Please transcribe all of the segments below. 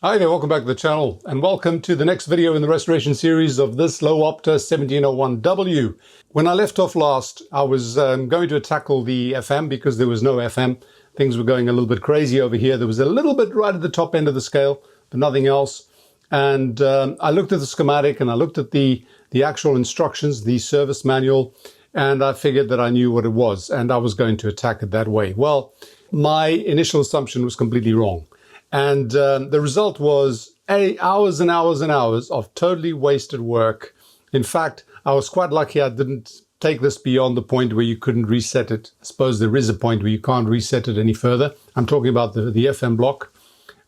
Hi there, welcome back to the channel and welcome to the next video in the restoration series of this Loewe-opta 1701w. When I left off last, I was going to tackle the FM because there was no FM. Things were going a little bit crazy over here. There was a little bit right at the top end of the scale, but nothing else. And I looked at the schematic and I looked at the actual instructions, the service manual, and I figured that I knew what it was and I was going to attack it that way. Well, my initial assumption was completely wrong. And the result was hours and hours and hours of totally wasted work. In fact, I was quite lucky I didn't take this beyond the point where you couldn't reset it. I suppose there is a point where you can't reset it any further. I'm talking about the FM block.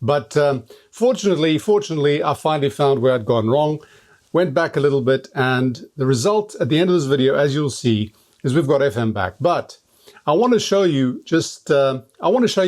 But fortunately, I finally found where I'd gone wrong, went back a little bit, and the result at the end of this video, as you'll see, is we've got FM back. But I want to show you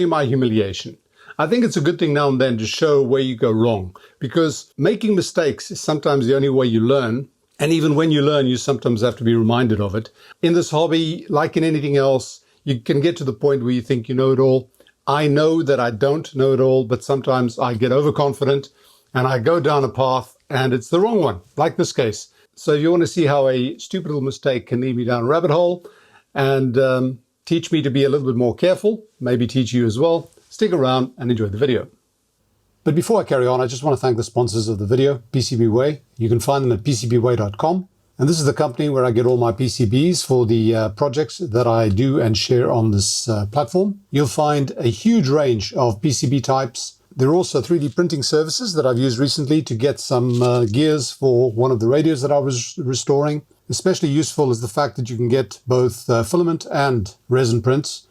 my humiliation. I think it's a good thing now and then to show where you go wrong, because making mistakes is sometimes the only way you learn. And even when you learn, you sometimes have to be reminded of it. In this hobby, like in anything else, you can get to the point where you think you know it all. I know that I don't know it all, but sometimes I get overconfident and I go down a path and it's the wrong one, like this case. So if you want to see how a stupid little mistake can lead me down a rabbit hole and teach me to be a little bit more careful, maybe teach you as well, stick around and enjoy the video. But before I carry on, I just want to thank the sponsors of the video, PCBWay. You can find them at PCBWay.com. And this is the company where I get all my PCBs for the projects that I do and share on this platform. You'll find a huge range of PCB types. There are also 3D printing services that I've used recently to get some gears for one of the radios that I was restoring. Especially useful is the fact that you can get both filament and resin prints.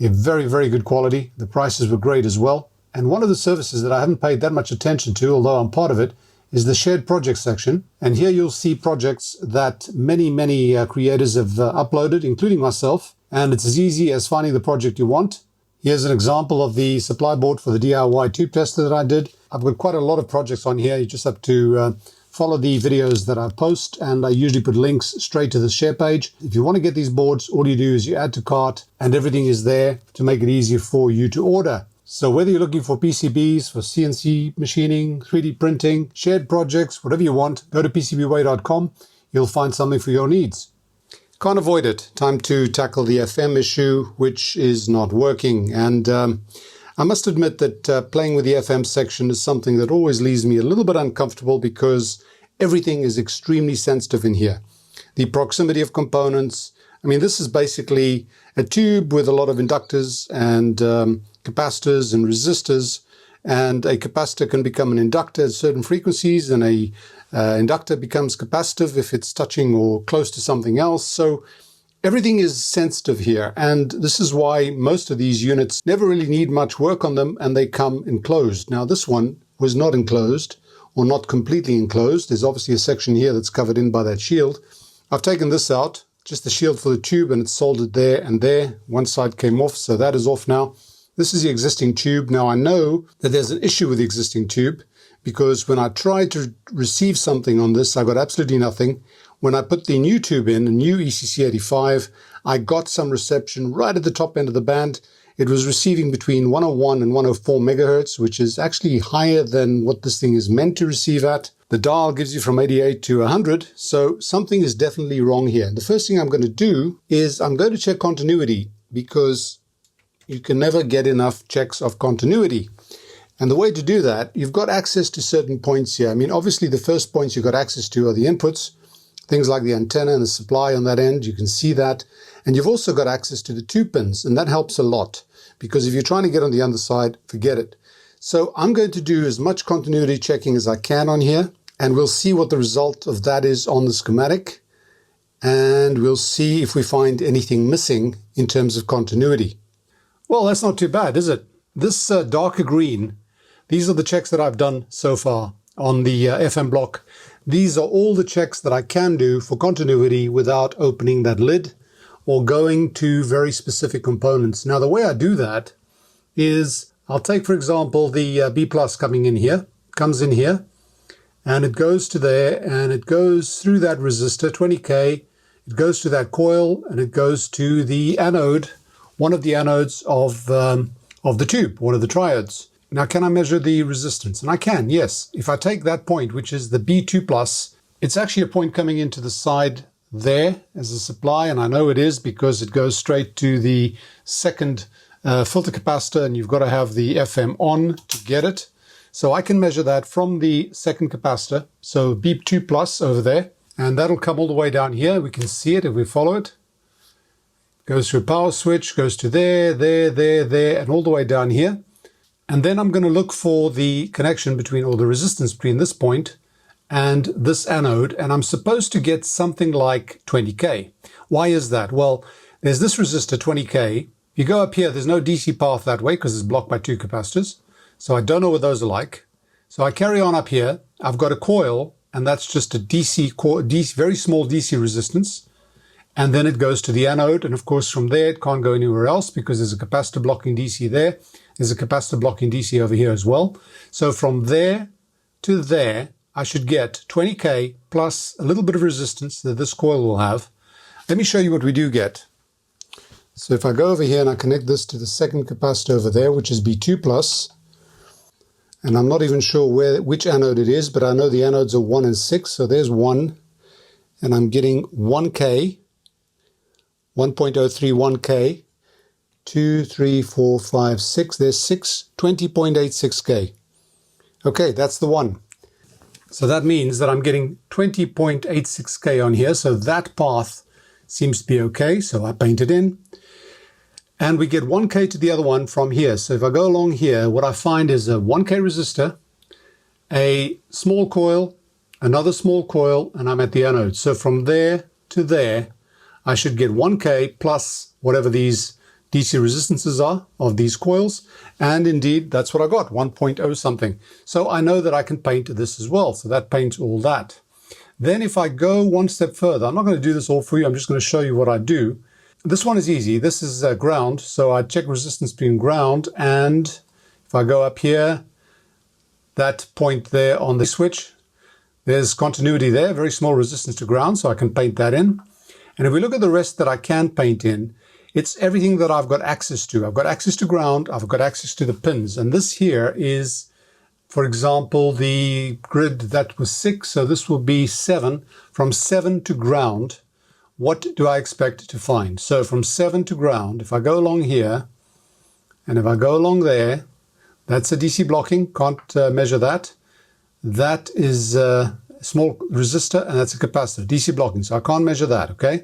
Very, very good quality. The prices were great as well. And one of the services that I haven't paid that much attention to, although I'm part of it, is the shared projects section. And here you'll see projects that many creators have uploaded, including myself. And it's as easy as finding the project you want. Here's an example of the supply board for the DIY tube tester that I did. I've got quite a lot of projects on here. You just have to follow the videos that I post, and I usually put links straight to the share page. If you want to get these boards, all you do is you add to cart and everything is there to make it easier for you to order. So whether you're looking for PCBs, for CNC machining, 3D printing, shared projects, whatever you want, go to PCBWay.com. You'll find something for your needs. Can't avoid it. Time to tackle the FM issue, which is not working. And I must admit that playing with the FM section is something that always leaves me a little bit uncomfortable because everything is extremely sensitive in here. The proximity of components. I mean, this is basically a tube with a lot of inductors and capacitors and resistors. And a capacitor can become an inductor at certain frequencies, and a inductor becomes capacitive if it's touching or close to something else. So everything is sensitive here, and this is why most of these units never really need much work on them, and they come enclosed. Now this one was not enclosed, or not completely enclosed. There's obviously a section here that's covered in by that shield. I've taken this out, just the shield for the tube, and it's soldered there and there. One side came off, so that is off now. This is the existing tube. Now I know that there's an issue with the existing tube, because when I tried to receive something on this, I got absolutely nothing. When I put the new tube in, a new ECC85, I got some reception right at the top end of the band. It was receiving between 101 and 104 megahertz, which is actually higher than what this thing is meant to receive at. The dial gives you from 88 to 100, so something is definitely wrong here. The first thing I'm going to do is I'm going to check continuity, because you can never get enough checks of continuity. And the way to do that, you've got access to certain points here. I mean, obviously the first points you've got access to are the inputs, things like the antenna and the supply on that end. You can see that. And you've also got access to the tube pins, and that helps a lot, because if you're trying to get on the underside, forget it. So I'm going to do as much continuity checking as I can on here, and we'll see what the result of that is on the schematic, and we'll see if we find anything missing in terms of continuity. Well, that's not too bad, is it? This darker green, these are the checks that I've done so far on the FM block. These are all the checks that I can do for continuity without opening that lid or going to very specific components. Now, the way I do that is I'll take, for example, the B plus coming in here, comes in here, and it goes to there, and it goes through that resistor, 20K, it goes to that coil, and it goes to the anode, one of the anodes of the tube, one of the triodes. Now, can I measure the resistance? And I can, yes. If I take that point, which is the B2 plus, it's actually a point coming into the side there as a supply, and I know it is because it goes straight to the second filter capacitor, and you've got to have the FM on to get it. So I can measure that from the second capacitor, so B2 plus over there, and that'll come all the way down here. We can see it if we follow it. Goes through a power switch, goes to there, there, and all the way down here. And then I'm going to look for the connection between, or the resistance between this point and this anode, and I'm supposed to get something like 20k. Why is that? Well, there's this resistor 20k. If you go up here, there's no DC path that way because it's blocked by two capacitors. So I don't know what those are like. So I carry on up here. I've got a coil, and that's just a DC, very small DC resistance. And then it goes to the anode, and of course from there it can't go anywhere else because there's a capacitor blocking DC there. There's a capacitor blocking DC over here as well. So from there to there, I should get 20k plus a little bit of resistance that this coil will have. Let me show you what we do get. So if I go over here and I connect this to the second capacitor over there, which is B2 plus, and I'm not even sure which anode it is, but I know the anodes are 1 and 6, so there's 1, and I'm getting 1k, 1.031k, 2, 3, 4, 5, 6, there's 6, 20.86k. Okay, that's the one. So that means that I'm getting 20.86k on here, so that path seems to be okay, so I paint it in. And we get 1k to the other one from here. So if I go along here, what I find is a 1k resistor, a small coil, another small coil, and I'm at the anode. So from there to there, I should get 1k plus whatever these DC resistances are of these coils, and indeed that's what I got, 1.0 something. So I know that I can paint this as well, so that paints all that. Then if I go one step further, I'm not going to do this all for you, I'm just going to show you what I do. This one is easy. This is ground, so I check resistance between ground, and if I go up here, that point there on the switch, there's continuity there, very small resistance to ground, so I can paint that in. And if we look at the rest that I can paint in, it's everything that I've got access to. I've got access to ground, I've got access to the pins. And this here is, for example, the grid that was 6, so this will be 7. From 7 to ground, what do I expect to find? So from 7 to ground, if I go along here, and if I go along there, that's a DC blocking, can't measure that. That is a small resistor, and that's a capacitor, DC blocking, so I can't measure that, okay?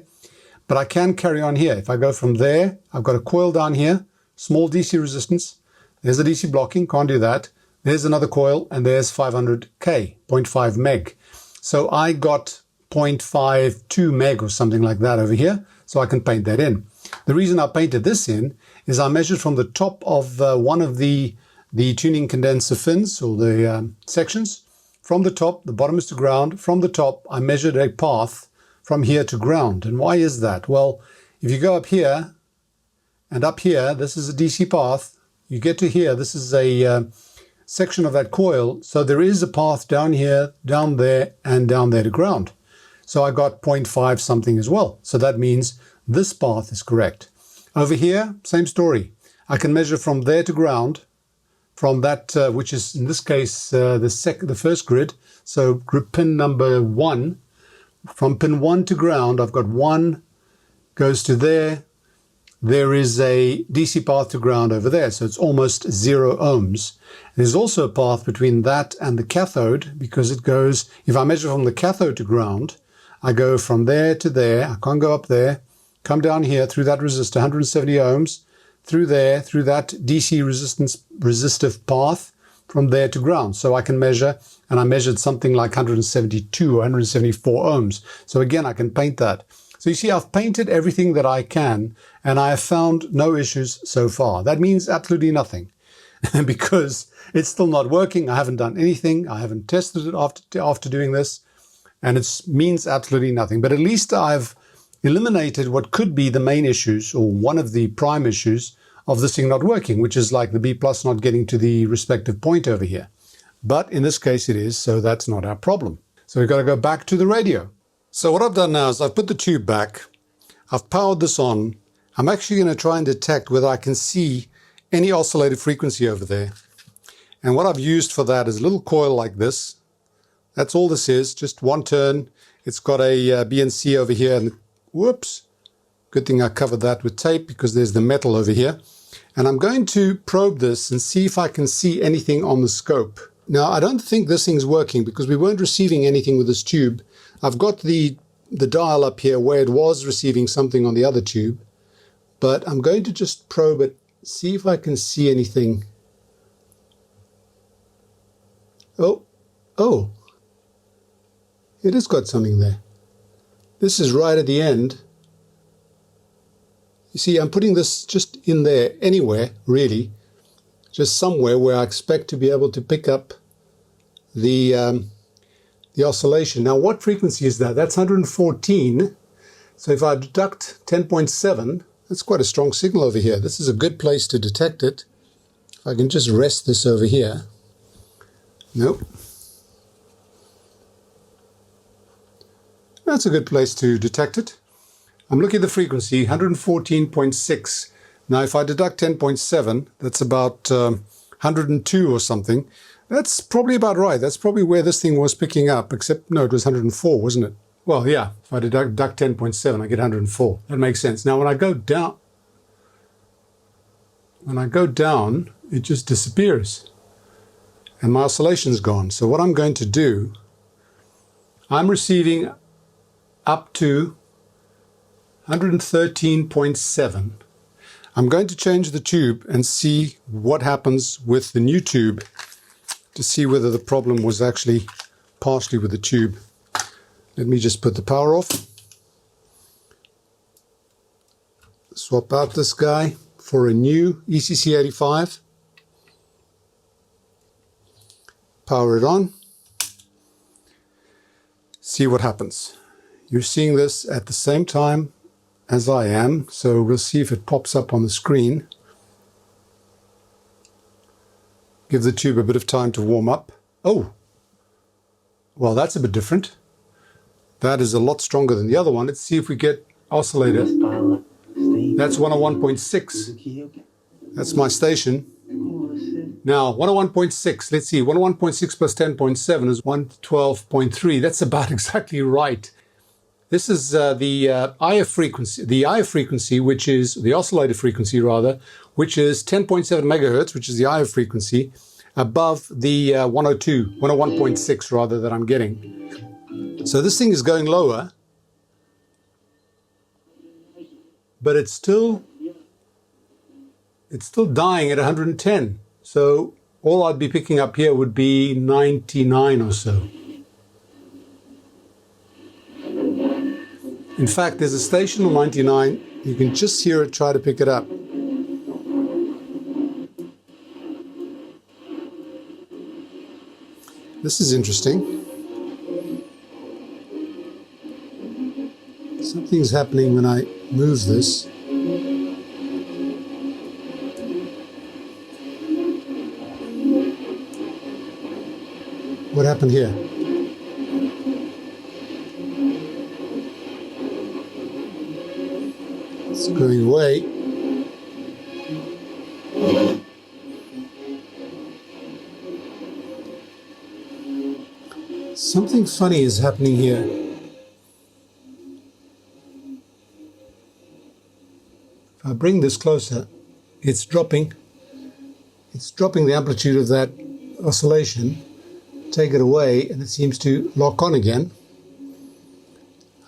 But I can carry on here. If I go from there, I've got a coil down here, small DC resistance. There's a DC blocking, can't do that. There's another coil, and there's 500k, 0.5 meg. So I got 0.52 meg or something like that over here, so I can paint that in. The reason I painted this in is I measured from the top of one of the tuning condenser fins, or the sections. From the top, the bottom is to ground. From the top, I measured a path from here to ground. And why is that? Well, if you go up here and up here, this is a DC path. You get to here, this is a section of that coil. So there is a path down here, down there, and down there to ground. So I got 0.5 something as well. So that means this path is correct. Over here, same story. I can measure from there to ground, from that, which is in this case the first grid. So grid pin number 1. From pin 1 to ground, I've got 1 goes to there. There is a DC path to ground over there, so it's almost 0 ohms. There's also a path between that and the cathode, because it goes, if I measure from the cathode to ground, I go from there to there. I can't go up there. Come down here through that resistor, 170 ohms, through there, through that DC resistive path, from there to ground. So I can measure, and I measured something like 172 or 174 ohms. So again, I can paint that. So you see, I've painted everything that I can, and I have found no issues so far. That means absolutely nothing, because it's still not working. I haven't done anything. I haven't tested it after doing this, and it means absolutely nothing. But at least I've eliminated what could be the main issues, or one of the prime issues of this thing not working, which is like the B plus not getting to the respective point over here. But in this case it is, so that's not our problem. So we've got to go back to the radio. So what I've done now is I've put the tube back, I've powered this on. I'm actually going to try and detect whether I can see any oscillated frequency over there. And what I've used for that is a little coil like this. That's all this is, just one turn. It's got a BNC over here, and whoops, good thing I covered that with tape because there's the metal over here. And I'm going to probe this and see if I can see anything on the scope. Now, I don't think this thing's working because we weren't receiving anything with this tube. I've got the dial up here where it was receiving something on the other tube, but I'm going to just probe it, see if I can see anything. Oh, it has got something there. This is right at the end. You see, I'm putting this just in there, anywhere, really. Just somewhere where I expect to be able to pick up the oscillation. Now, what frequency is that? That's 114. So if I deduct 10.7, that's quite a strong signal over here. This is a good place to detect it. If I can just rest this over here. Nope. That's a good place to detect it. I'm looking at the frequency, 114.6. Now, if I deduct 10.7, that's about 102 or something. That's probably about right. That's probably where this thing was picking up, except, no, it was 104, wasn't it? Well, yeah, if I deduct 10.7, I get 104. That makes sense. Now, when I go down, it just disappears. And my oscillation's gone. So what I'm going to do, I'm receiving up to 113.7. I'm going to change the tube and see what happens with the new tube to see whether the problem was actually partially with the tube. Let me just put the power off. Swap out this guy for a new ECC85. Power it on. See what happens. You're seeing this at the same time as I am, so we'll see if it pops up on the screen. Give the tube a bit of time to warm up. Oh, well, that's a bit different. That is a lot stronger than the other one. Let's see if we get oscillator. That's 101.6. That's my station. Now, 101.6, let's see, 101.6 plus 10.7 is 112.3. That's about exactly right. This is the IF frequency, which is the oscillator frequency rather, which is 10.7 megahertz, which is the IF frequency, above the 101.6 rather that I'm getting. So this thing is going lower, but it's still dying at 110. So all I'd be picking up here would be 99 or so. In fact, there's a station on 99. You can just hear it try to pick it up. This is interesting. Something's happening when I move this. What happened here? It's going away. Something funny is happening here. If I bring this closer, it's dropping the amplitude of that oscillation. Take it away and it seems to lock on again.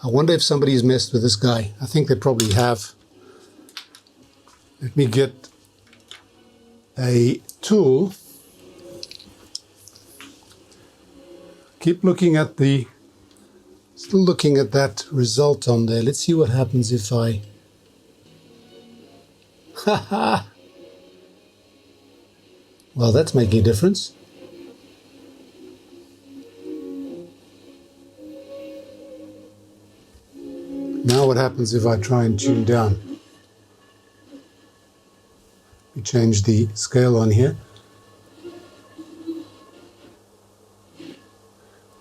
I wonder if somebody's messed with this guy. I think they probably have. Let me get a tool. Keep looking at still looking at that result on there. Let's see what happens if I, well, that's making a difference. Now what happens if I try and tune down? We change the scale on here.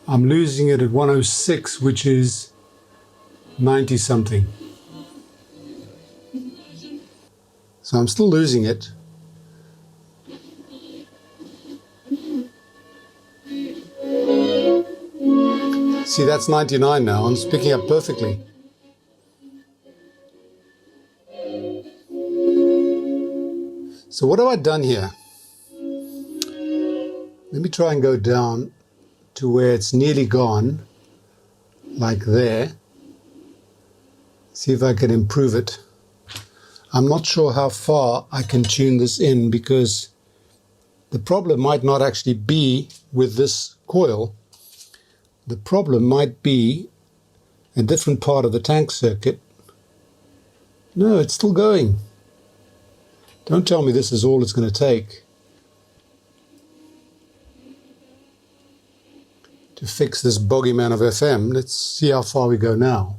I'm losing it at 106, which is 90 something. So I'm still losing it. See, that's 99 now, and it's picking up perfectly. So what have I done here? Let me try and go down to where it's nearly gone, like there. See if I can improve it. I'm not sure how far I can tune this in, because the problem might not actually be with this coil. The problem might be a different part of the tank circuit. No, it's still going. Don't tell me this is all it's going to take to fix this bogeyman of FM. Let's see how far we go now.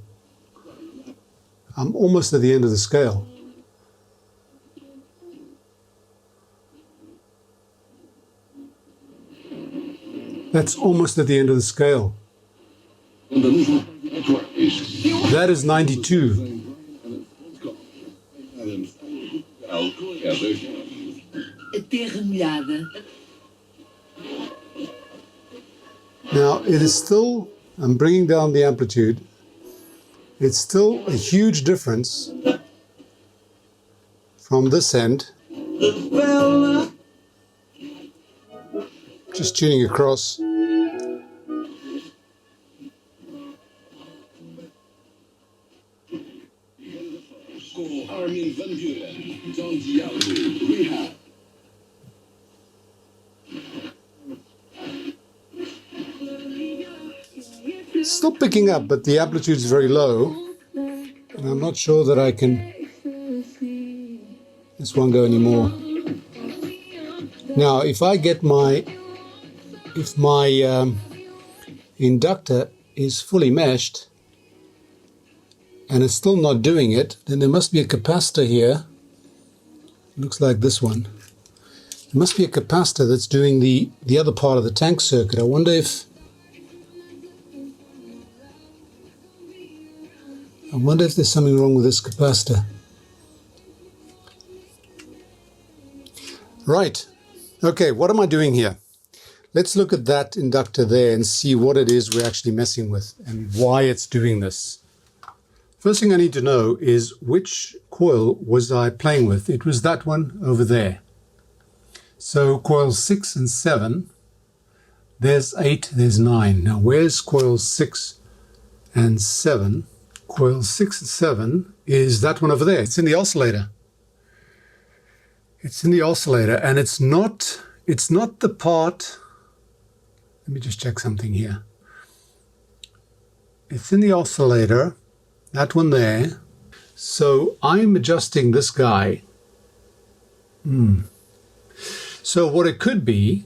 I'm almost at the end of the scale. That's almost at the end of the scale. That is 92. Now it is still, I'm bringing down the amplitude, it's still a huge difference from this end. Just tuning across. It's still picking up, but the amplitude is very low, and I'm not sure that I can. This won't go anymore. Now, if I get my, if my inductor is fully meshed and it's still not doing it, then there must be a capacitor here. It looks like this one. There must be a capacitor that's doing the other part of the tank circuit. I wonder if there's something wrong with this capacitor. Right. Okay, what am I doing here? Let's look at that inductor there and see what it is we're actually messing with and why it's doing this. First thing I need to know is which coil was I playing with. It was that one over there. So coils 6 and 7, there's 8, there's 9. Now where's coils 6 and 7? Coil 6 and 7 is that one over there. It's in the oscillator. It's in the oscillator, and it's not the part. Let me just check something here. It's in the oscillator, that one there. So I'm adjusting this guy. So what it could be,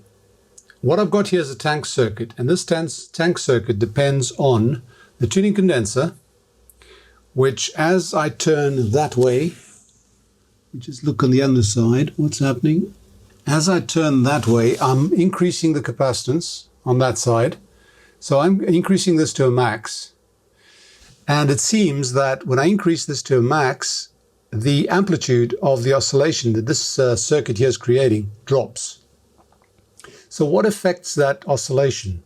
what I've got here is a tank circuit, and this tank circuit depends on the tuning condenser, which as I turn that way, just look on the underside, what's happening? As I turn that way, I'm increasing the capacitance on that side. So I'm increasing this to a max. And it seems that when I increase this to a max, the amplitude of the oscillation that this circuit here is creating drops. So what affects that oscillation?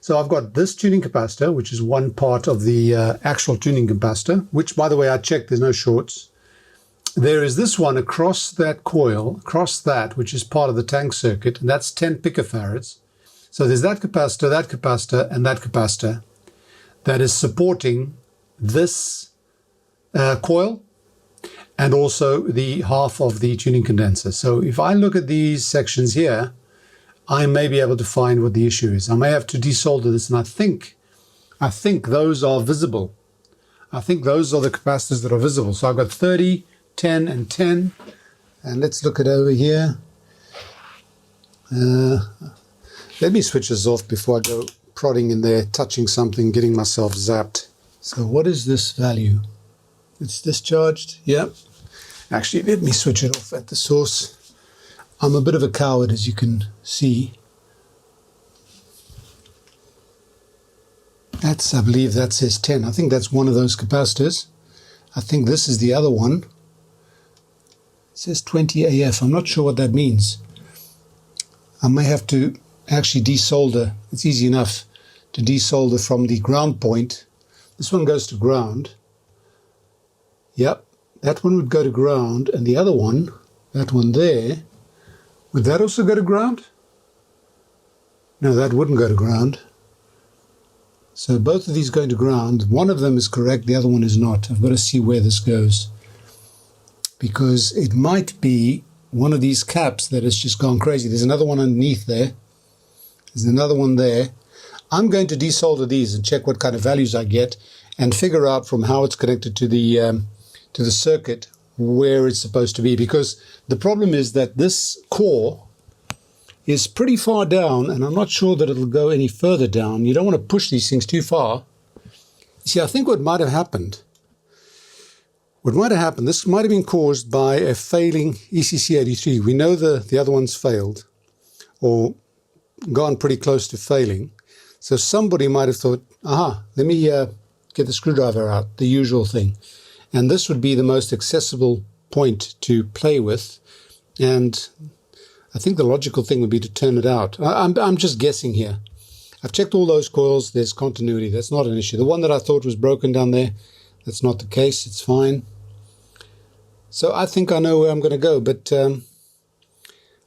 So I've got this tuning capacitor, which is one part of the actual tuning capacitor, which, by the way, I checked, there's no shorts. There is this one across that coil, across that, which is part of the tank circuit, and that's 10 picofarads. So there's that capacitor, and that capacitor that is supporting this coil and also the half of the tuning condenser. So if I look at these sections here, I may be able to find what the issue is. I may have to desolder this, and I think those are visible. I think those are the capacitors that are visible. So I've got 30, 10, and 10. And let's look at over here. Let me switch this off before I go prodding in there, touching something, getting myself zapped. So what is this value? It's discharged. Yep. Actually, let me switch it off at the source. I'm a bit of a coward, as you can see. I believe that says 10. I think that's one of those capacitors. I think this is the other one. It says 20 AF. I'm not sure what that means. I may have to actually desolder. It's easy enough to desolder from the ground point. This one goes to ground. Yep, that one would go to ground, and the other one, that one there, would that also go to ground? No, that wouldn't go to ground. So both of these going to ground. One of them is correct, the other one is not. I've got to see where this goes, because it might be one of these caps that has just gone crazy. There's another one underneath there. There's another one there. I'm going to desolder these and check what kind of values I get and figure out from how it's connected to the circuit where it's supposed to be, because the problem is that this core is pretty far down, and I'm not sure that it'll go any further down. You don't want to push these things too far. See, I think what might have happened, this might have been caused by a failing ECC83. We know the other one's failed, or gone pretty close to failing. So somebody might have thought, aha, let me get the screwdriver out, the usual thing. And this would be the most accessible point to play with. And I think the logical thing would be to turn it out. I'm just guessing here. I've checked all those coils. There's continuity. That's not an issue. The one that I thought was broken down there, that's not the case. It's fine. So I think I know where I'm going to go, but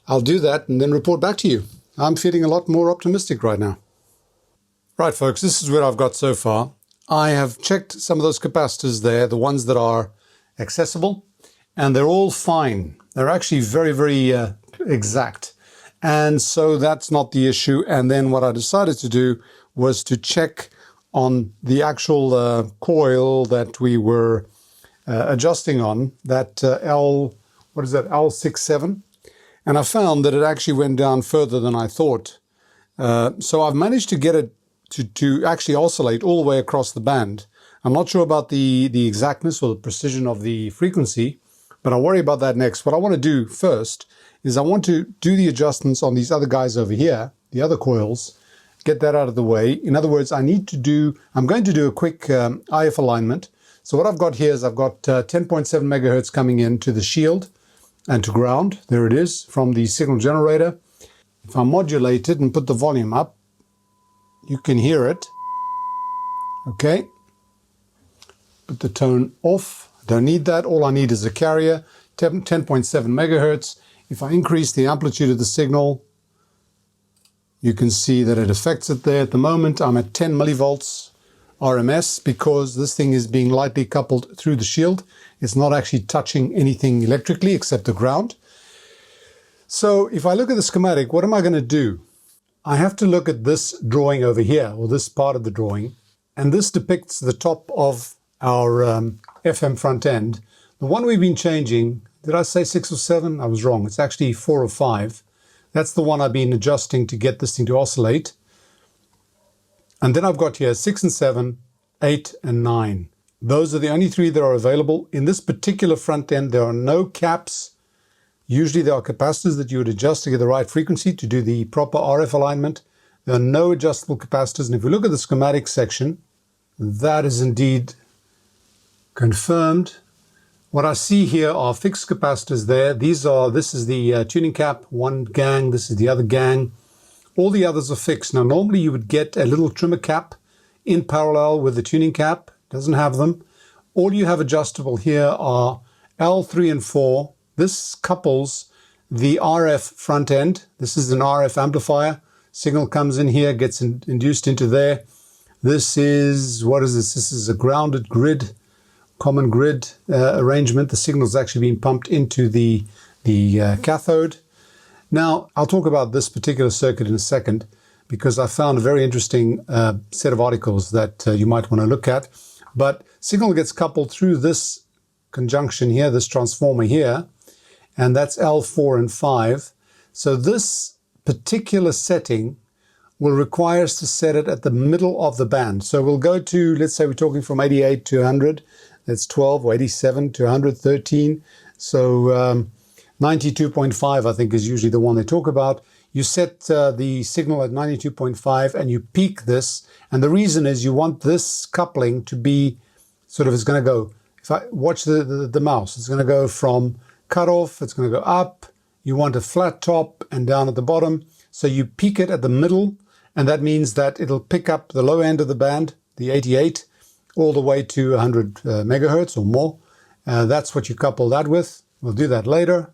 I'll do that and then report back to you. I'm feeling a lot more optimistic right now. Right, folks, this is where I've got so far. I have checked some of those capacitors there, the ones that are accessible, and they're all fine. They're actually very, very exact. And so that's not the issue. And then what I decided to do was to check on the actual coil that we were adjusting on, that L67. And I found that it actually went down further than I thought. So I've managed to get it to actually oscillate all the way across the band. I'm not sure about the exactness or the precision of the frequency, but I'll worry about that next. What I want to do first is I want to do the adjustments on these other guys over here, the other coils, get that out of the way. In other words, I'm going to do a quick IF alignment. So what I've got here is I've got 10.7 megahertz coming into the shield and to ground. There it is from the signal generator. If I modulate it and put the volume up, you can hear it. Okay. Put the tone off. Don't need that. All I need is a carrier, 10.7 megahertz. If I increase the amplitude of the signal, you can see that it affects it there. At the moment, I'm at 10 millivolts RMS because this thing is being lightly coupled through the shield. It's not actually touching anything electrically except the ground. So if I look at the schematic, what am I going to do? I have to look at this drawing over here, or this part of the drawing, and this depicts the top of our FM front end. The one we've been changing, did I say 6 or 7? I was wrong. It's actually 4 or 5. That's the one I've been adjusting to get this thing to oscillate. And then I've got here 6 and 7, 8 and 9. Those are the only 3 that are available. In this particular front end, there are no caps. Usually there are capacitors that you would adjust to get the right frequency to do the proper RF alignment. There are no adjustable capacitors. And if we look at the schematic section, that is indeed confirmed. What I see here are fixed capacitors there. This is the tuning cap, one gang, this is the other gang. All the others are fixed. Now normally you would get a little trimmer cap in parallel with the tuning cap. Doesn't have them. All you have adjustable here are L3 and 4. This couples the RF front end. This is an RF amplifier. Signal comes in here, gets induced into there. This is, what is this? This is a grounded grid, common grid arrangement. The signal is actually being pumped into the cathode. Now, I'll talk about this particular circuit in a second because I found a very interesting set of articles that you might want to look at. But signal gets coupled through this conjunction here, this transformer here, and that's L4 and 5. So this particular setting will require us to set it at the middle of the band. So we'll go to, let's say we're talking from 88 to 100, that's 12, or 87 to 113. So 92.5, I think, is usually the one they talk about. You set the signal at 92.5 and you peak this. And the reason is you want this coupling to be sort of, it's going to go, if I watch the mouse, it's going to go from cutoff, it's going to go up. You want a flat top and down at the bottom. So you peak it at the middle and that means that it'll pick up the low end of the band, the 88, all the way to 100 megahertz or more. That's what you couple that with. We'll do that later.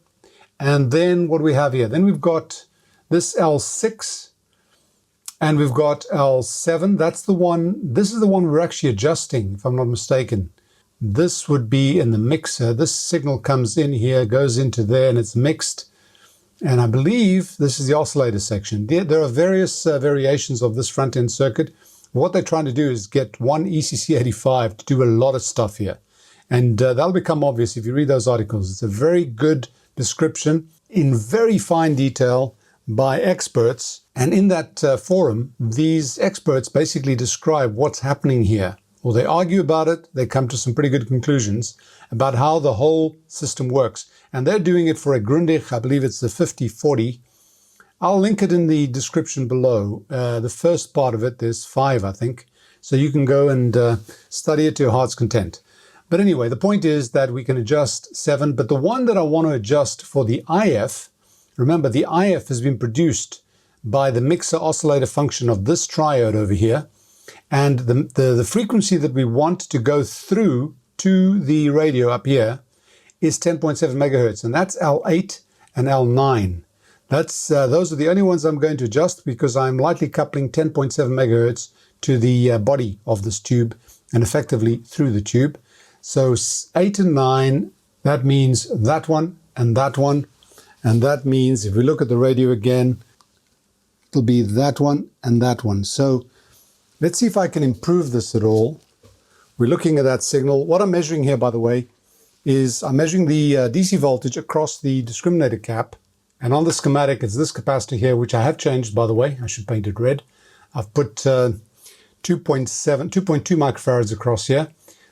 And then what do we have here? Then we've got this L6 and we've got L7. That's the one, this is the one we're actually adjusting, if I'm not mistaken. This would be in the mixer. This signal comes in here, goes into there, and it's mixed. And I believe this is the oscillator section. There are various variations of this front-end circuit. What they're trying to do is get one ECC85 to do a lot of stuff here. And that'll become obvious if you read those articles. It's a very good description in very fine detail by experts. And in that forum, these experts basically describe what's happening here. Or they argue about it, they come to some pretty good conclusions about how the whole system works. And they're doing it for a Grundig, I believe it's the 5040. I'll link it in the description below. The first part of it, there's 5, I think. So you can go and study it to your heart's content. But anyway, the point is that we can adjust 7, but the one that I want to adjust for the IF, remember the IF has been produced by the mixer oscillator function of this triode over here. And the frequency that we want to go through to the radio up here is 10.7 megahertz, and that's L8 and L9. Those are the only ones I'm going to adjust because I'm lightly coupling 10.7 megahertz to the body of this tube and effectively through the tube. So 8 and 9, that means that one and that one. And that means if we look at the radio again, it'll be that one and that one. So let's see if I can improve this at all. We're looking at that signal. What I'm measuring here, by the way, is I'm measuring the DC voltage across the discriminator cap. And on the schematic, it's this capacitor here, which I have changed, by the way. I should paint it red. I've put 2.2 microfarads across here.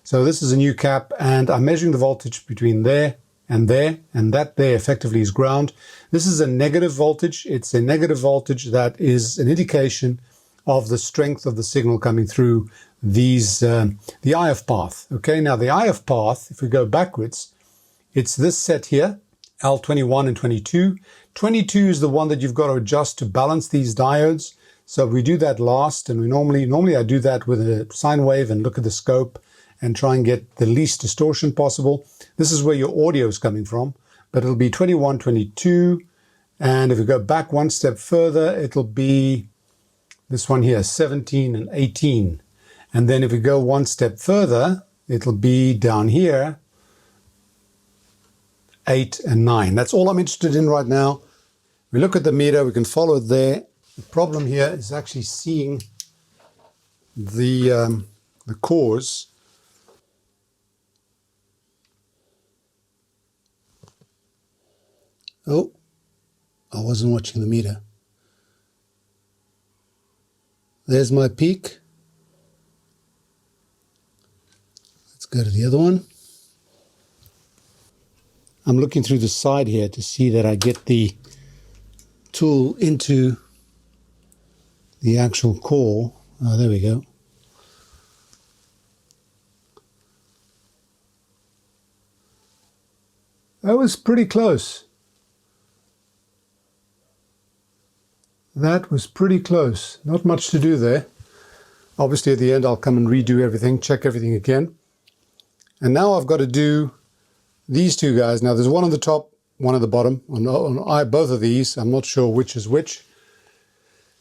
So this is a new cap, and I'm measuring the voltage between there, and that there effectively is ground. This is a negative voltage. It's a negative voltage that is an indication of the strength of the signal coming through these, the IF path. Okay, now the IF path, if we go backwards, it's this set here, L21 and 22. 22 is the one that you've got to adjust to balance these diodes. So we do that last, and we normally I do that with a sine wave and look at the scope and try and get the least distortion possible. This is where your audio is coming from, but it'll be 21, 22. And if we go back one step further, it'll be this one here, 17 and 18. And then if we go one step further, it'll be down here, 8 and 9. That's all I'm interested in right now. We look at the meter, we can follow it there. The problem here is actually seeing the cores. Oh, I wasn't watching the meter. There's my peak. Let's go to the other one. I'm looking through the side here to see that I get the tool into the actual core. Oh, there we go. That was pretty close. That was pretty close. Not much to do there. Obviously at the end I'll come and redo everything, check everything again. And now I've got to do these two guys. Now there's one on the top, one at the bottom. On both of these, I'm not sure which is which.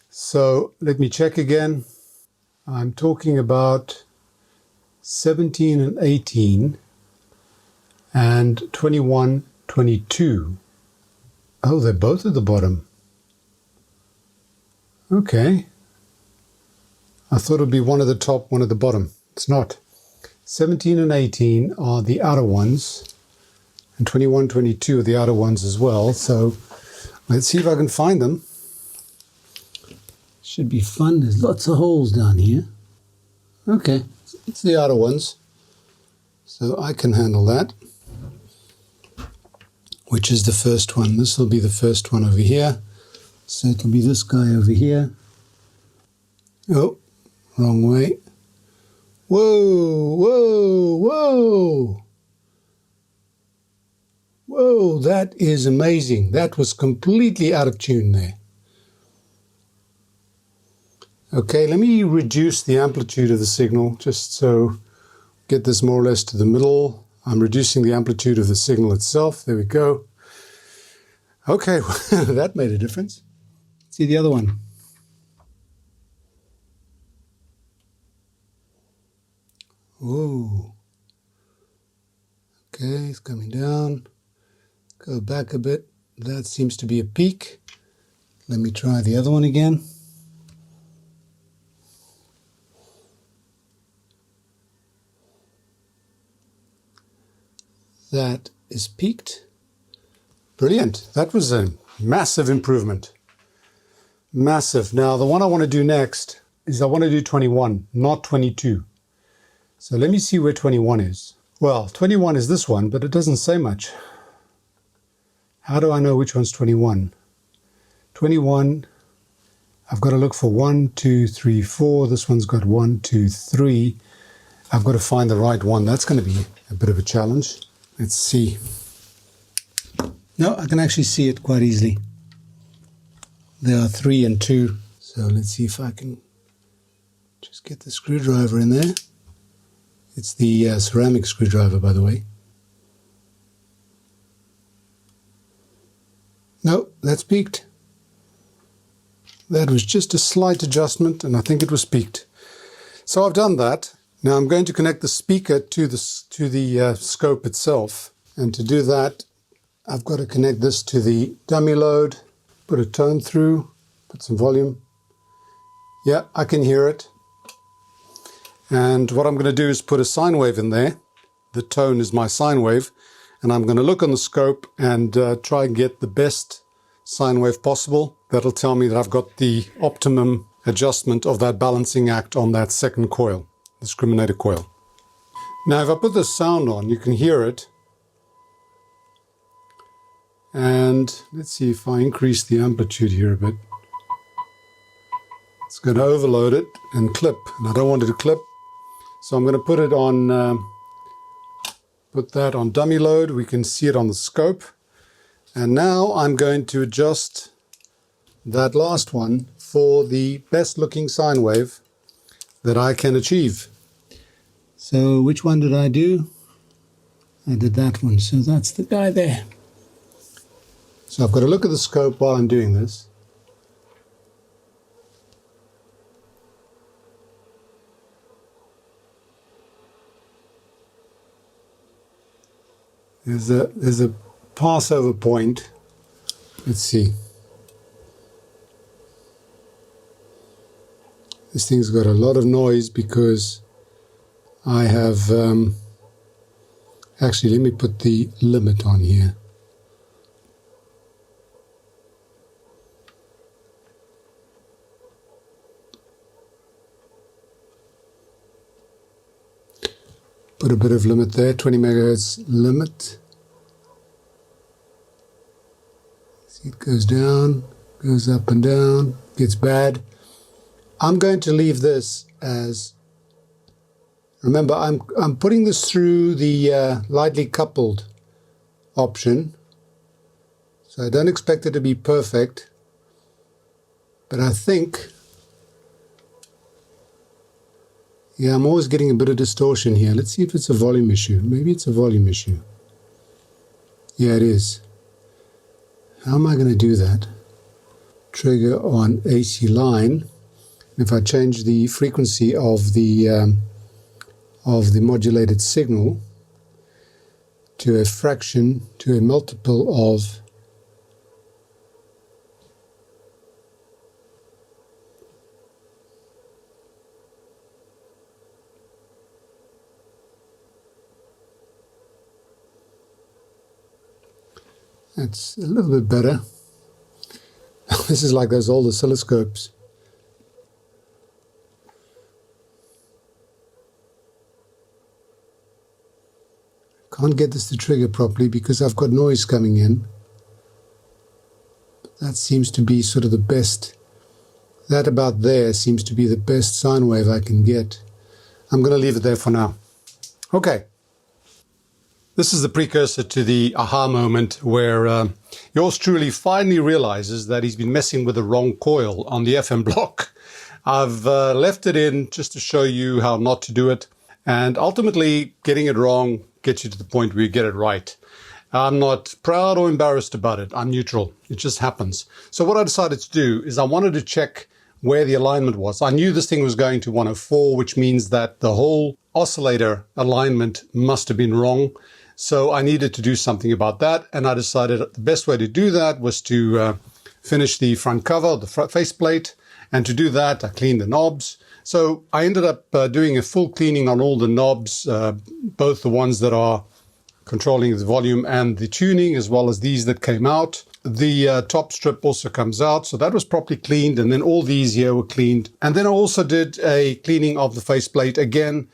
So let me check again. I'm talking about 17 and 18 and 21, 22. Oh, they're both at the bottom. Okay. I thought it would be one at the top, one at the bottom. It's not. 17 and 18 are the outer ones, and 21, 22 are the outer ones as well. So let's see if I can find them. Should be fun. There's lots of holes down here. Okay, it's the outer ones. So I can handle that. Which is the first one? This will be the first one over here. So it'll be this guy over here. Oh, wrong way. Whoa, whoa, whoa. Whoa, that is amazing. That was completely out of tune there. Okay, let me reduce the amplitude of the signal just so get this more or less to the middle. I'm reducing the amplitude of the signal itself. There we go. Okay, that made a difference. Let's see the other one. Whoa. Okay, it's coming down. Go back a bit. That seems to be a peak. Let me try the other one again. That is peaked. Brilliant. That was a massive improvement. Massive. Now the one I want to do next is I want to do 21, not 22. So let me see where 21 is. Well, 21 is this one, but it doesn't say much. How do I know which one's 21? 21, I've got to look for 1, 2, 3, 4. This one's got 1, 2, 3. I've got to find the right one. That's going to be a bit of a challenge. Let's see. No, I can actually see it quite easily. There are 3 and 2. So let's see if I can just get the screwdriver in there. It's the ceramic screwdriver, by the way. No, that's peaked. That was just a slight adjustment, and I think it was peaked. So I've done that. Now I'm going to connect the speaker to the scope itself. And to do that, I've got to connect this to the dummy load, put a tone through, put some volume. Yeah, I can hear it. And what I'm going to do is put a sine wave in there. The tone is my sine wave. And I'm going to look on the scope and try and get the best sine wave possible. That'll tell me that I've got the optimum adjustment of that balancing act on that second coil, discriminator coil. Now if I put the sound on, you can hear it. And let's see if I increase the amplitude here a bit. It's going to overload it and clip, and I don't want it to clip. So I'm going to put it on, put that on dummy load. We can see it on the scope. And now I'm going to adjust that last one for the best looking sine wave that I can achieve. So which one did I do? I did that one. So that's the guy there. So I've got to look at the scope while I'm doing this. There's a passover point. Let's see. This thing's got a lot of noise because I have actually, let me put the limit on here. Put a bit of limit there, 20 megahertz limit. See, it goes down, goes up and down, gets bad. I'm going to leave this as, remember I'm putting this through the lightly coupled option. So I don't expect it to be perfect, but I think, yeah, I'm always getting a bit of distortion here. Let's see if it's a volume issue. Maybe it's a volume issue. Yeah, it is. How am I going to do that? Trigger on AC line. If I change the frequency of the modulated signal to a fraction, to a multiple of that's a little bit better. This is like those old oscilloscopes. Can't get this to trigger properly because I've got noise coming in. That seems to be sort of the best. That about there seems to be the best sine wave I can get. I'm going to leave it there for now. Okay. This is the precursor to the aha moment where yours truly finally realizes that he's been messing with the wrong coil on the FM block. I've left it in just to show you how not to do it. And ultimately, getting it wrong gets you to the point where you get it right. I'm not proud or embarrassed about it. I'm neutral. It just happens. So what I decided to do is I wanted to check where the alignment was. I knew this thing was going to 104, which means that the whole oscillator alignment must have been wrong. So I needed to do something about that. And I decided the best way to do that was to finish the front cover, the front faceplate. And to do that, I cleaned the knobs. So I ended up doing a full cleaning on all the knobs, both the ones that are controlling the volume and the tuning, as well as these that came out. The top strip also comes out, so that was properly cleaned, and then all these here were cleaned. And then I also did a cleaning of the faceplate, again,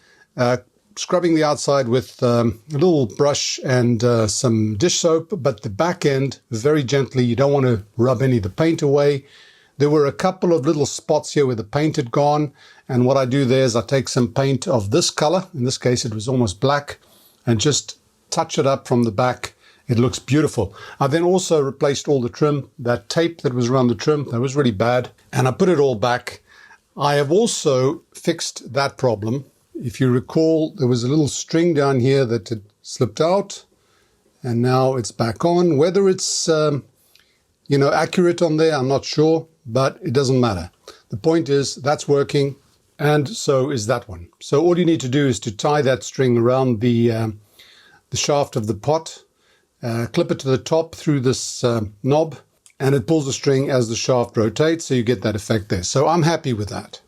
scrubbing the outside with a little brush and some dish soap, but the back end, very gently. You don't want to rub any of the paint away. There were a couple of little spots here where the paint had gone, and what I do there is I take some paint of this color, in this case it was almost black, and just touch it up from the back. It looks beautiful. I then also replaced all the trim, that tape that was around the trim, that was really bad, and I put it all back. I have also fixed that problem. If you recall, there was a little string down here that had slipped out, and now it's back on. Whether it's accurate on there, I'm not sure, but it doesn't matter. The point is that's working, and so is that one. So all you need to do is to tie that string around the shaft of the pot, clip it to the top through this knob, and it pulls the string as the shaft rotates, so you get that effect there. So I'm happy with that.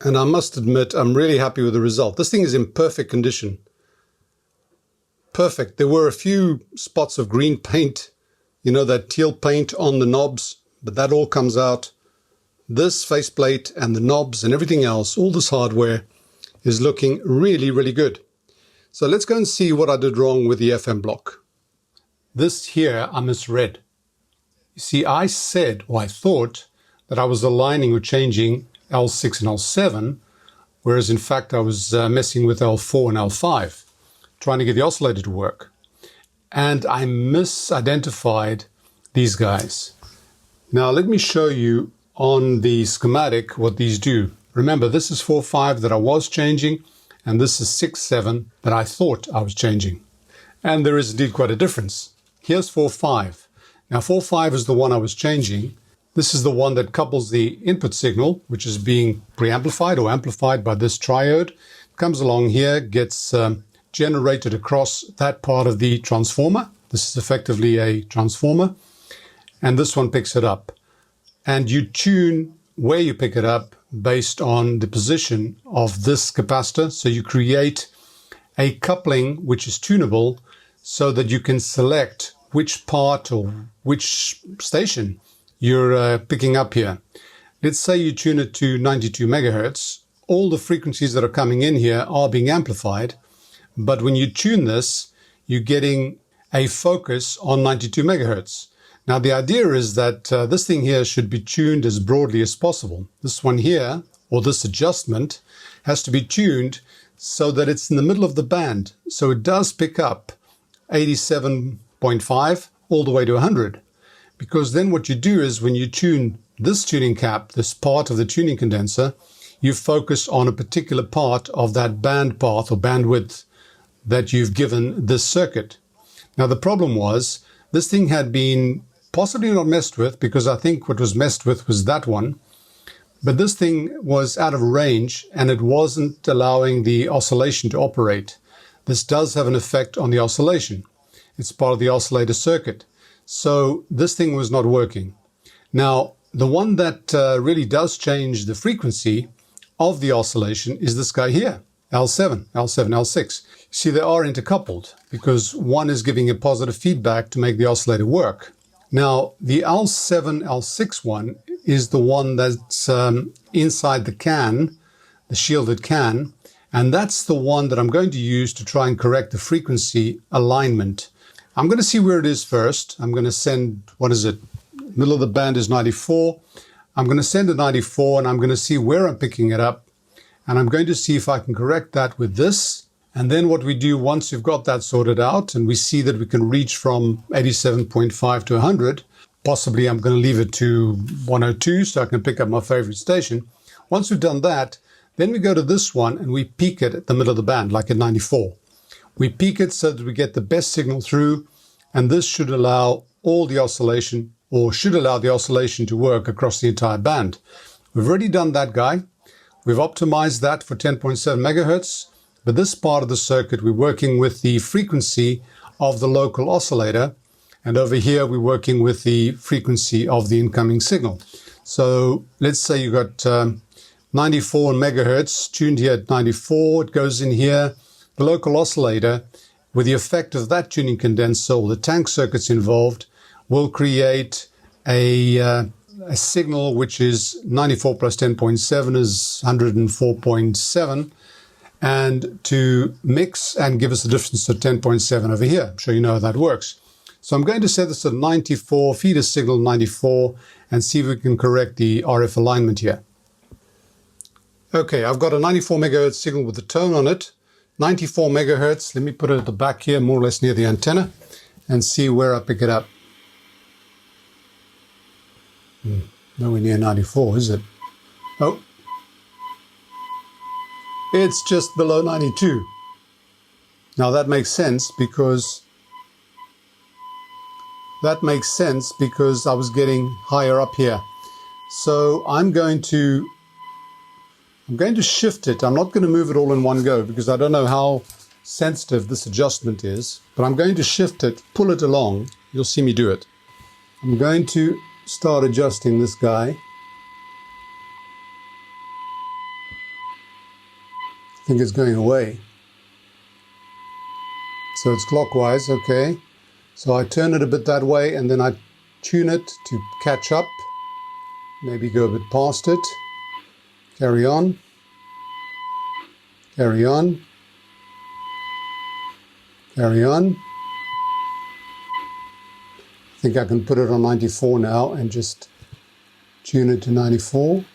And I must admit, I'm really happy with the result. This thing is in perfect condition. Perfect. There were a few spots of green paint, that teal paint on the knobs, but that all comes out. This faceplate and the knobs and everything else, all this hardware, is looking really, really good. So let's go and see what I did wrong with the FM block. This here I misread. You see, I said, or I thought, that I was aligning or changing L6 and L7, whereas in fact I was messing with L4 and L5, trying to get the oscillator to work. And I misidentified these guys. Now let me show you on the schematic what these do. Remember, this is 4.5 that I was changing, and this is 6.7 that I thought I was changing. And there is indeed quite a difference. Here's 4.5. Now 4.5 is the one I was changing. This is the one that couples the input signal, which is being preamplified or amplified by this triode. Comes along here, gets generated across that part of the transformer. This is effectively a transformer. And this one picks it up. And you tune where you pick it up based on the position of this capacitor. So you create a coupling which is tunable so that you can select which part or which station you're picking up here. Let's say you tune it to 92 megahertz. All the frequencies that are coming in here are being amplified, but when you tune this, you're getting a focus on 92 megahertz. Now the idea is that this thing here should be tuned as broadly as possible. This one here, or this adjustment, has to be tuned so that it's in the middle of the band. So it does pick up 87.5 all the way to 100. Because then what you do is when you tune this tuning cap, this part of the tuning condenser, you focus on a particular part of that band path or bandwidth that you've given this circuit. Now the problem was this thing had been possibly not messed with, because I think what was messed with was that one. But this thing was out of range and it wasn't allowing the oscillation to operate. This does have an effect on the oscillation. It's part of the oscillator circuit. So this thing was not working. Now, the one that really does change the frequency of the oscillation is this guy here, L7, L6. See, they are intercoupled because one is giving a positive feedback to make the oscillator work. Now, the L7, L6 one is the one that's inside the can, the shielded can, and that's the one that I'm going to use to try and correct the frequency alignment. I'm going to see where it is first. I'm going to send, middle of the band is 94. I'm going to send a 94 and I'm going to see where I'm picking it up. And I'm going to see if I can correct that with this. And then what we do once you've got that sorted out and we see that we can reach from 87.5 to 100, possibly I'm going to leave it to 102 so I can pick up my favorite station. Once we've done that, then we go to this one and we peak it at the middle of the band, like at 94. We peak it so that we get the best signal through, and this should allow all the oscillation, or should allow the oscillation to work across the entire band. We've already done that guy. We've optimized that for 10.7 megahertz. But this part of the circuit, we're working with the frequency of the local oscillator. And over here, we're working with the frequency of the incoming signal. So let's say you've got 94 megahertz tuned here at 94. It goes in here. The local oscillator, with the effect of that tuning condenser or the tank circuits involved, will create a signal which is 94 plus 10.7 is 104.7, and to mix and give us the difference to 10.7 over here. I'm sure you know how that works. So I'm going to set this at 94, feed a signal 94, and see if we can correct the RF alignment here. Okay, I've got a 94 megahertz signal with a tone on it. 94 megahertz, let me put it at the back here, more or less near the antenna, and see where I pick it up. Nowhere near 94, is it? Oh, it's just below 92. Now that makes sense because I was getting higher up here. So I'm going to shift it. I'm not going to move it all in one go because I don't know how sensitive this adjustment is, but I'm going to shift it, pull it along. You'll see me do it. I'm going to start adjusting this guy. I think it's going away. So it's clockwise, okay. So I turn it a bit that way and then I tune it to catch up. Maybe go a bit past it. Carry on. Carry on. Carry on. I think I can put it on 94 now and just tune it to 94.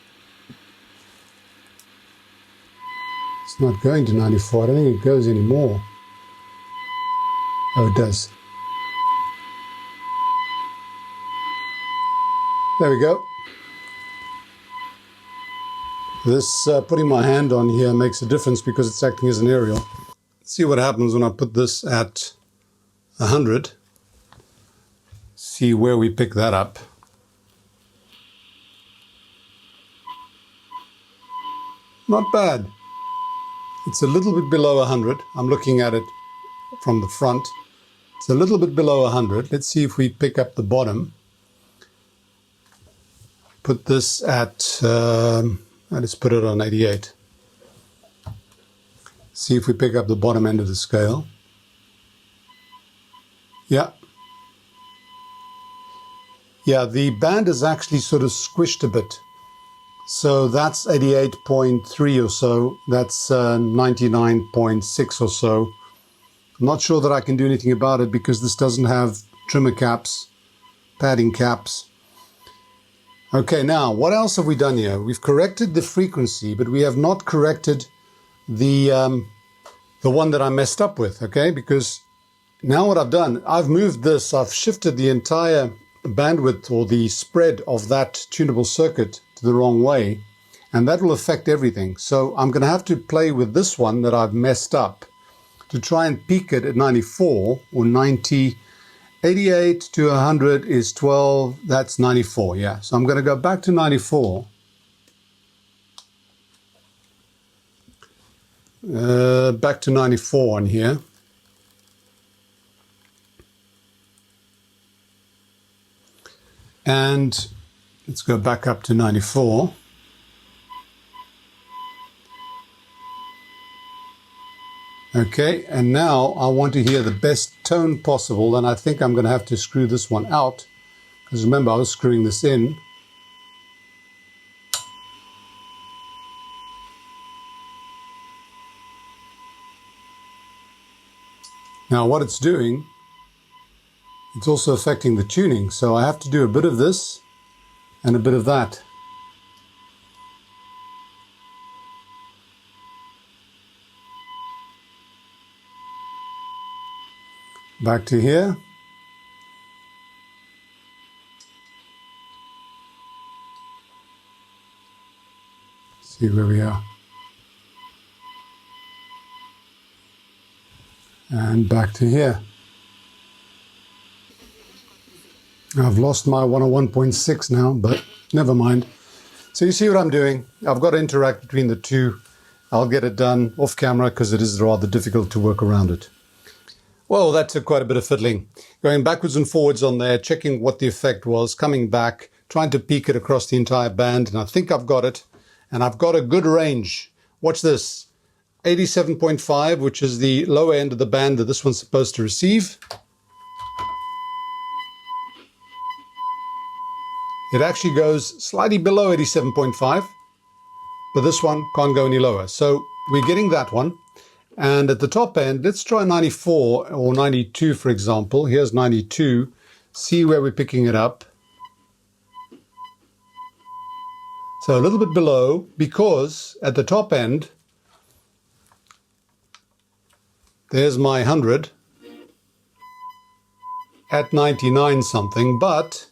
It's not going to 94. I don't think it goes anymore. Oh, it does. There we go. This putting my hand on here makes a difference because it's acting as an aerial. Let's see what happens when I put this at 100. See where we pick that up. Not bad. It's a little bit below 100. I'm looking at it from the front. It's a little bit below 100. Let's see if we pick up the bottom. Put this at, let's put it on 88. See if we pick up the bottom end of the scale. Yeah. Yeah, the band is actually sort of squished a bit. So that's 88.3 or so. That's 99.6 or so. I'm not sure that I can do anything about it because this doesn't have trimmer caps, padding caps. Okay, now what else have we done here? We've corrected the frequency, but we have not corrected the one that I messed up with, okay? Because now what I've done, I've moved this, I've shifted the entire bandwidth or the spread of that tunable circuit to the wrong way, and that will affect everything. So I'm going to have to play with this one that I've messed up to try and peak it at 94 or 90. 88 to 100 is 12, that's 94, yeah. So I'm going to go back to 94. Back to 94 on here. And let's go back up to 94. Okay, and now I want to hear the best tone possible, and I think I'm going to have to screw this one out, because remember I was screwing this in. Now what it's doing, it's also affecting the tuning, so I have to do a bit of this and a bit of that. Back to here. See where we are. And back to here. I've lost my 101.6 now, but never mind. So you see what I'm doing. I've got to interact between the two. I'll get it done off camera because it is rather difficult to work around it. Well, that took quite a bit of fiddling. Going backwards and forwards on there, checking what the effect was, coming back, trying to peak it across the entire band, and I think I've got it. And I've got a good range. Watch this. 87.5, which is the lower end of the band that this one's supposed to receive. It actually goes slightly below 87.5, but this one can't go any lower. So we're getting that one. And at the top end, let's try 94 or 92, for example. Here's 92. See where we're picking it up. So a little bit below, because at the top end, there's my 100 at 99 something, but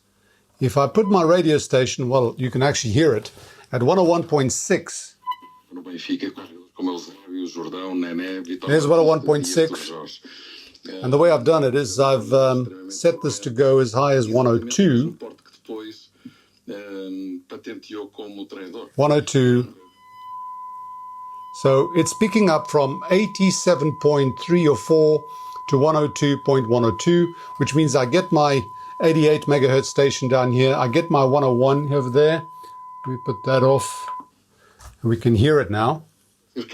if I put my radio station, well, you can actually hear it, at 101.6. There's 101.6. And the way I've done it is I've set this to go as high as 102. 102. So it's picking up from 87.3 or 4 to 102.102, which means I get my 88 megahertz station down here. I get my 101 over there. We put that off. We can hear it now. There's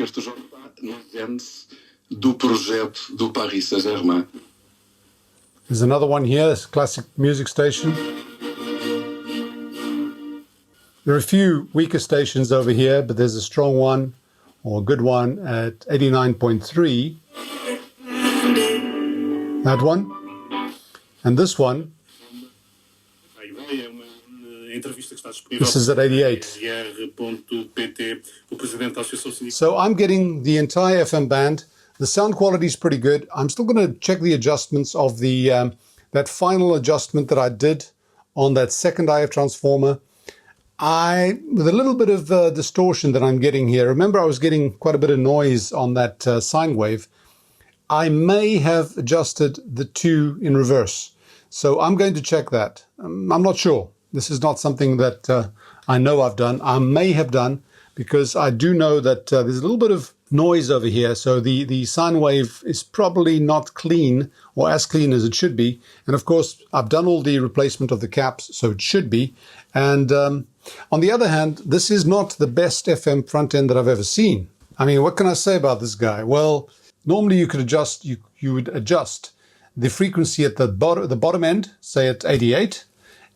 another one here, this classic music station. There are a few weaker stations over here, but there's a strong one, or a good one, at 89.3. That one. And this one. This is at 88. So I'm getting the entire FM band. The sound quality is pretty good. I'm still going to check the adjustments of the that final adjustment that I did on that second IF transformer. With a little bit of distortion that I'm getting here, remember I was getting quite a bit of noise on that sine wave. I may have adjusted the two in reverse. So I'm going to check that. I'm not sure. This is not something that I know I've done. I may have done, because I do know that there's a little bit of noise over here. So the sine wave is probably not clean, or as clean as it should be. And of course, I've done all the replacement of the caps, so it should be. And on the other hand, this is not the best FM front end that I've ever seen. I mean, what can I say about this guy? Well, normally you could adjust, you would adjust the frequency at the bottom end, say at 88,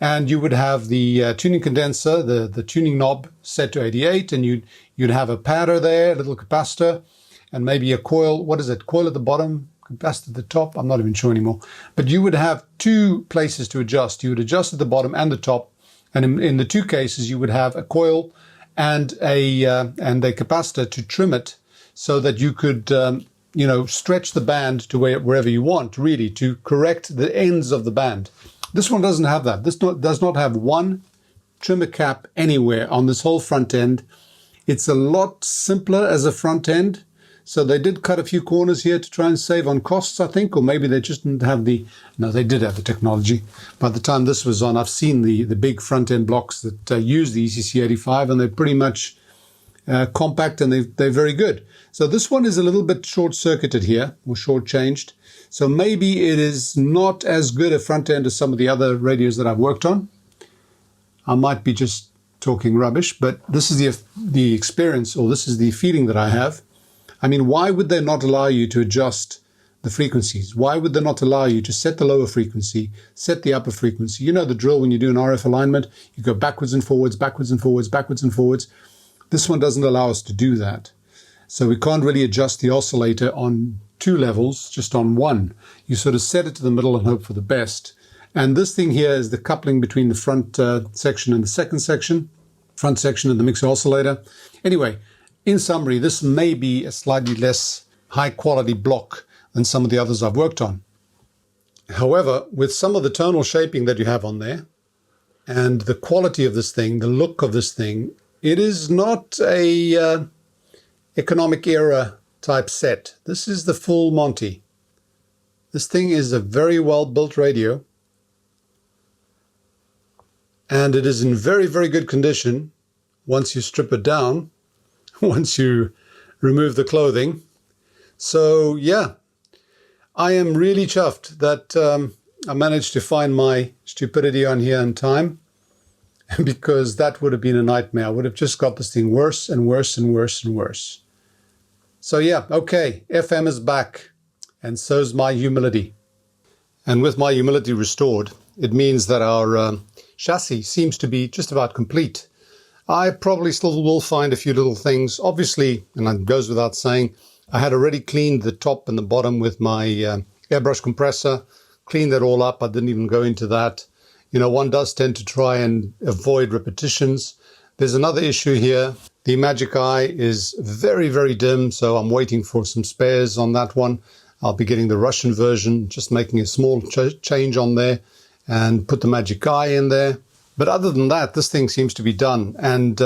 and you would have the tuning condenser, the tuning knob set to 88, and you'd have a paddle there, a little capacitor, and maybe a coil. What is it? Coil at the bottom, capacitor at the top? I'm not even sure anymore. But you would have two places to adjust. You would adjust at the bottom and the top, and in the two cases you would have a coil and a capacitor to trim it, so that you could stretch the band to wherever you want, really, to correct the ends of the band. This one doesn't have that. This does not have one trimmer cap anywhere on this whole front end. It's a lot simpler as a front end. So they did cut a few corners here to try and save on costs, I think, or maybe they just didn't have no, they did have the technology. By the time this was on, I've seen the big front end blocks that use the ECC85, and they're pretty much compact, and they're very good. So this one is a little bit short-circuited here, or short-changed. So maybe it is not as good a front end as some of the other radios that I've worked on. I might be just talking rubbish, but this is the experience, or this is the feeling that I have. I mean, why would they not allow you to adjust the frequencies? Why would they not allow you to set the lower frequency, set the upper frequency? You know the drill when you do an RF alignment. You go backwards and forwards, backwards and forwards, backwards and forwards. This one doesn't allow us to do that. So we can't really adjust the oscillator on two levels, just on one. You sort of set it to the middle and hope for the best. And this thing here is the coupling between the front section and the second section, front section of the mixer oscillator. Anyway, in summary, this may be a slightly less high quality block than some of the others I've worked on. However, with some of the tonal shaping that you have on there, and the quality of this thing, the look of this thing, It is not a economic era type set. This is the full Monty. This thing is a very well built radio, and it is in very, very good condition once you strip it down, once you remove the clothing. So yeah, I am really chuffed that I managed to find my stupidity on here in time, because that would have been a nightmare. I would have just got this thing worse and worse and worse and worse. So yeah, okay, FM is back, and so's my humility. And with my humility restored, it means that our chassis seems to be just about complete. I probably still will find a few little things. Obviously, and it goes without saying, I had already cleaned the top and the bottom with my airbrush compressor, cleaned that all up. I didn't even go into that. You know, one does tend to try and avoid repetitions. There's another issue here. The Magic Eye is very, very dim, so I'm waiting for some spares on that one. I'll be getting the Russian version, just making a small change on there and put the Magic Eye in there. But other than that, this thing seems to be done. And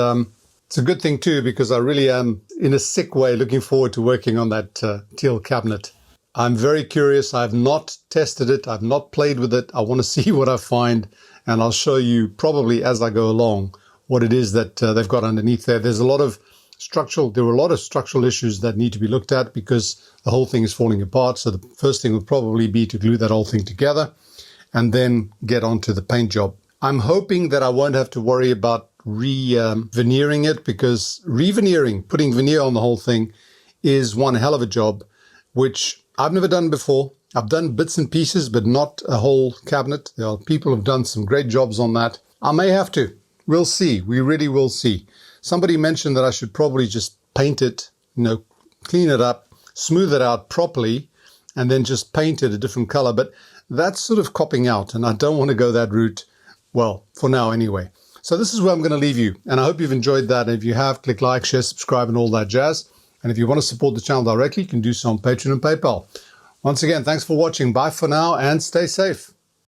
it's a good thing too, because I really am, in a sick way, looking forward to working on that teal cabinet. I'm very curious. I've not tested it. I've not played with it. I want to see what I find, and I'll show you probably as I go along what it is that they've got underneath there. There were a lot of structural issues that need to be looked at because the whole thing is falling apart. So the first thing would probably be to glue that whole thing together and then get onto the paint job. I'm hoping that I won't have to worry about veneering it, because re-veneering, putting veneer on the whole thing, is one hell of a job, which I've never done before. I've done bits and pieces, but not a whole cabinet. There are people who've done some great jobs on that. I may have to. We'll see. We really will see. Somebody mentioned that I should probably just paint it, clean it up, smooth it out properly, and then just paint it a different color. But that's sort of copping out, and I don't want to go that route. Well, for now anyway. So this is where I'm going to leave you, and I hope you've enjoyed that. And if you have, click like, share, subscribe, and all that jazz. And if you want to support the channel directly, you can do so on Patreon and PayPal. Once again, thanks for watching. Bye for now, and stay safe.